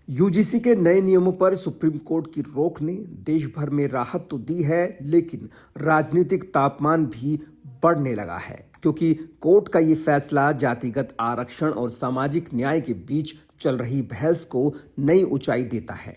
UGC के नए नियमों पर सुप्रीम कोर्ट की रोक ने देश भर में राहत तो दी है, लेकिन राजनीतिक तापमान भी बढ़ने लगा है क्योंकि कोर्ट का ये फैसला जातिगत आरक्षण और सामाजिक न्याय के बीच चल रही बहस को नई ऊंचाई देता है।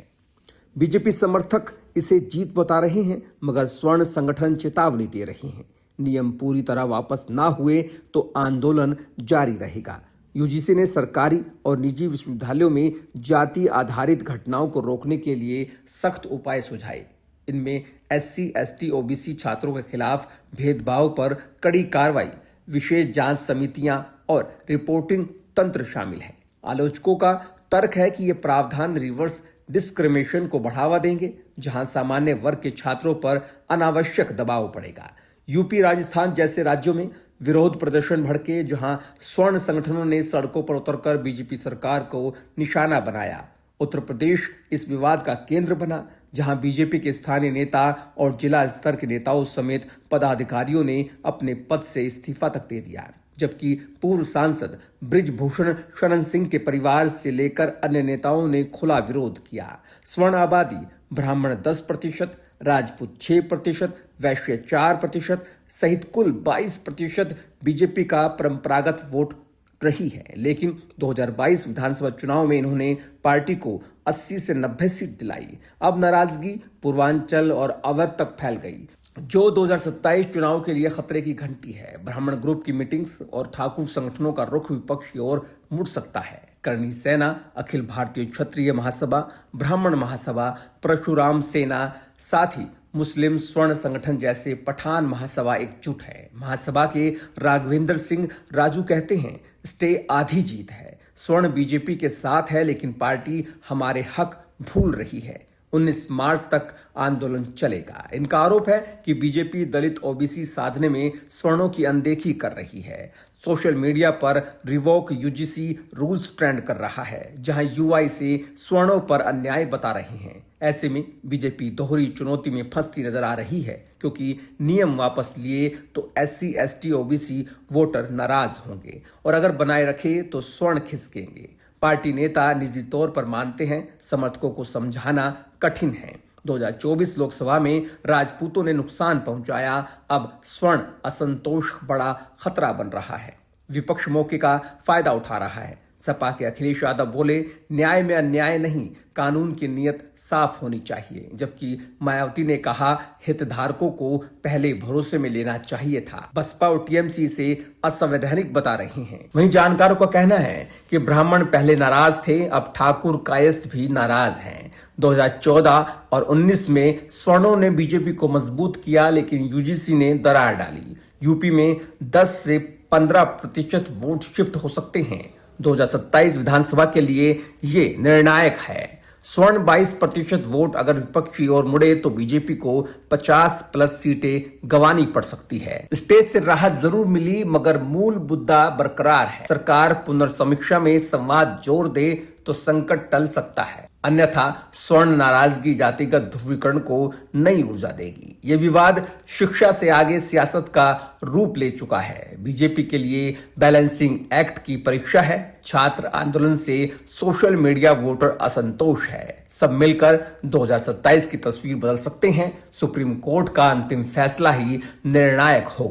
बीजेपी समर्थक इसे जीत बता रहे हैं, मगर स्वर्ण संगठन चेतावनी दे रहे हैं। नियम पूरी तरह वापस ना हुए तो आंदोलन जारी रहेगा। यूजीसी ने सरकारी और निजी विश्वविद्यालयों में जाति आधारित घटनाओं को रोकने के लिए सख्त उपाय सुझाए। इनमें एससी, एसटी, ओबीसी छात्रों के खिलाफ भेदभाव पर कड़ी कार्रवाई, विशेष जांच समितियां और रिपोर्टिंग तंत्र शामिल है। आलोचकों का तर्क है कि ये प्रावधान रिवर्स डिस्क्रिमिनेशन को बढ़ावा देंगे, जहां सामान्य वर्ग के छात्रों पर अनावश्यक दबाव पड़ेगा। यूपी, राजस्थान जैसे राज्यों में विरोध प्रदर्शन भड़के, जहां स्वर्ण संगठनों ने सड़कों पर उतरकर बीजेपी सरकार को निशाना बनाया। उत्तर प्रदेश इस विवाद का केंद्र बना, जहां बीजेपी के स्थानीय नेता और जिला स्तर के नेताओं समेत पदाधिकारियों ने अपने पद से इस्तीफा तक दे दिया, जबकि पूर्व सांसद बृजभूषण शरण सिंह के परिवार से लेकर अन्य नेताओं ने खुला विरोध किया। स्वर्ण आबादी ब्राह्मण 10%, राजपूत 6%, वैश्य 4% सहित कुल 22% बीजेपी का परंपरागत वोट रही है, लेकिन 2022 विधानसभा चुनाव में इन्होंने पार्टी को 80 से 90 सीट दिलाई। अब नाराजगी पूर्वांचल और अवध तक फैल गई, जो 2027 चुनाव के लिए खतरे की घंटी है। ब्राह्मण ग्रुप की मीटिंग्स और ठाकुर संगठनों का रुख विपक्ष की ओर मुड़ सकता है। करणी सेना, अखिल भारतीय क्षत्रिय महासभा, ब्राह्मण महासभा, परशुराम सेना, साथ ही मुस्लिम स्वर्ण संगठन जैसे पठान महासभा एकजुट है। महासभा के राघवेंद्र सिंह राजू कहते हैं, स्टे आधी जीत है। स्वर्ण बीजेपी के साथ है, लेकिन पार्टी हमारे हक भूल रही है। 19 मार्च तक आंदोलन चलेगा। इनका आरोप है कि बीजेपी दलित ओबीसी साधने में स्वर्णों की अनदेखी कर रही है। सोशल मीडिया पर रिवोक यूजीसी रूल्स ट्रेंड कर रहा है, जहां युवा इसे स्वर्णों पर अन्याय बता रहे हैं। ऐसे में बीजेपी दोहरी चुनौती में फंसती नजर आ रही है, क्योंकि नियम वापस लिए तो एससी, एसटी, ओबीसी वोटर नाराज होंगे और अगर बनाए रखे तो स्वर्ण खिसकेंगे। पार्टी नेता निजी तौर पर मानते हैं, समर्थकों को समझाना कठिन है। 2024 लोकसभा में राजपूतों ने नुकसान पहुंचाया, अब स्वर्ण असंतोष बड़ा खतरा बन रहा है। विपक्ष मौके का फायदा उठा रहा है। सपा के अखिलेश यादव बोले, न्याय में अन्याय नहीं, कानून की नीयत साफ होनी चाहिए, जबकि मायावती ने कहा, हितधारकों को पहले भरोसे में लेना चाहिए था। बसपा और टीएमसी इसे असंवैधानिक बता रही हैं। वहीं जानकारों का कहना है कि ब्राह्मण पहले नाराज थे, अब ठाकुर कायस्थ भी नाराज हैं। 2014 और 19 में स्वर्णों ने बीजेपी को मजबूत किया, लेकिन यूजीसी ने दरार डाली। यूपी में 10 से 15% वोट शिफ्ट हो सकते हैं। 2027 विधानसभा के लिए ये निर्णायक है। स्वर्ण 22% वोट अगर विपक्ष की ओर मुड़े तो बीजेपी को 50+ सीटें गंवानी पड़ सकती है। स्टेज से राहत जरूर मिली, मगर मूल मुद्दा बरकरार है। सरकार पुनर्समीक्षा में संवाद जोर दे तो संकट टल सकता है, अन्यथा स्वर्ण नाराजगी जातिगत ध्रुवीकरण को नई ऊर्जा देगी। ये विवाद शिक्षा से आगे सियासत का रूप ले चुका है। बीजेपी के लिए बैलेंसिंग एक्ट की परीक्षा है। छात्र आंदोलन से सोशल मीडिया वोटर असंतोष है। सब मिलकर 2027 की तस्वीर बदल सकते हैं। सुप्रीम कोर्ट का अंतिम फैसला ही निर्णायक होगा।